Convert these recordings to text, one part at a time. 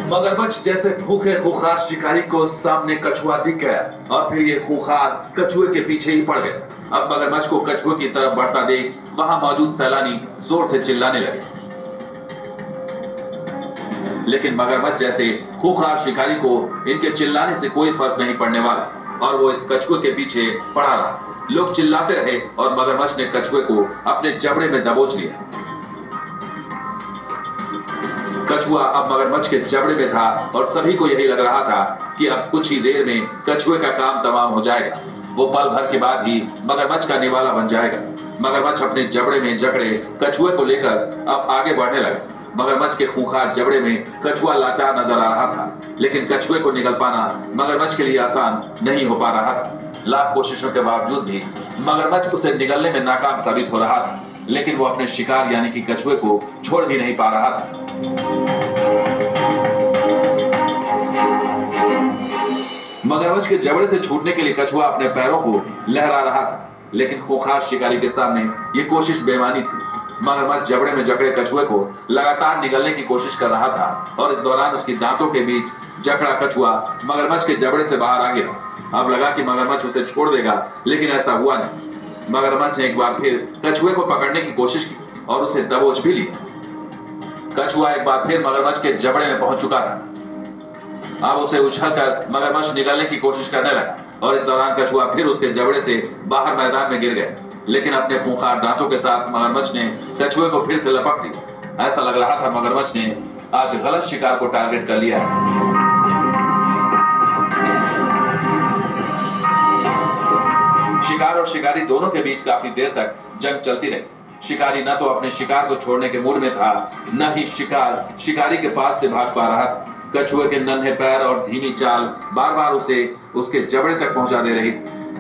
मगरमच्छ जैसे भूखे खूंखार शिकारी को सामने कछुआ दिख गया और फिर ये खूंखार कछुए के पीछे ही पड़ गए। अब मगरमच्छ को कछुए की तरफ बढ़ता देख वहां मौजूद सैलानी जोर से चिल्लाने लगे, लेकिन मगरमच्छ जैसे खूंखार शिकारी को इनके चिल्लाने से कोई फर्क नहीं पड़ने वाला और वो इस कछुए के पीछे पड़ा रहा। लोग चिल्लाते रहे और मगरमच्छ ने कछुए को अपने जबड़े में दबोच लिया। कछुआ अब मगरमच्छ के जबड़े में था और सभी को यही लग रहा था कि अब कुछ ही देर में कछुए का काम तमाम हो जाएगा। वो पल भर के बाद ही मगरमच्छ का निवाला बन जाएगा। मगरमच्छ अपने जबड़े में जकड़े कछुए को लेकर अब आगे बढ़ने लगा। मगरमच्छ के खूंखार जबड़े में कछुआ लाचार नजर आ रहा था, लेकिन कछुए को निगल पाना मगरमच्छ के लिए आसान नहीं हो पा रहा था। लाख कोशिशों के बावजूद भी मगरमच्छ उसे निगलने में नाकाम साबित हो रहा था, लेकिन वो अपने शिकार यानी कि कछुए को छोड़ भी नहीं पा रहा था। मगरमच्छ के जबड़े से छूटने के लिए कछुआ अपने पैरों को लहरा रहा था, लेकिन खूंखार शिकारी के सामने ये कोशिश बेमानी थी। मगरमच्छ जबड़े में जकड़े कछुए को लगातार निगलने की कोशिश कर रहा था और इस दौरान उसकी दांतों के बीच जकड़ा कछुआ मगरमच्छ के जबड़े से बाहर आ गिरा। अब लगा कि मगरमच्छ उसे छोड़ देगा, लेकिन ऐसा हुआ नहीं। मगरमच्छ ने एक बार फिर कछुए को पकड़ने की कोशिश की और उसे दबोच भी लिया। कछुआ एक बार फिर मगरमच्छ के जबड़े में पहुंच चुका था। अब उसे उछलकर मगरमच्छ निगलने की कोशिश करने लगा और इस दौरान कछुआ फिर उसके जबड़े से बाहर मैदान में गिर गया, लेकिन अपने खूंखार दांतों के साथ मगरमच्छ ने कछुए को फिर से लपक दिया। ऐसा लग रहा था मगरमच्छ ने आज गलत शिकार को टारगेट कर लिया। शिकार और शिकारी दोनों के बीच काफी देर तक जंग चलती रही। शिकारी न तो अपने शिकार को छोड़ने के मूड में था, न ही शिकार शिकारी के पास से भाग पा रहा था। कछुए के नन्हे पैर और धीमी चाल बार बार उसे उसके जबड़े तक पहुंचा दे रही।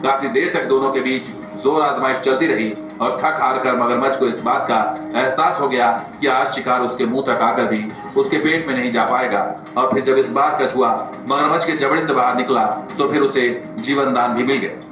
काफी देर तक दोनों के बीच जोर आजमाइश चलती रही और थक हार कर मगरमच्छ को इस बात का एहसास हो गया कि आज शिकार उसके मुंह तक आकर भी उसके पेट में नहीं जा पाएगा। और फिर जब इस बार कछुआ मगरमच्छ के जबड़े से बाहर निकला तो फिर उसे जीवन दान भी मिल गया।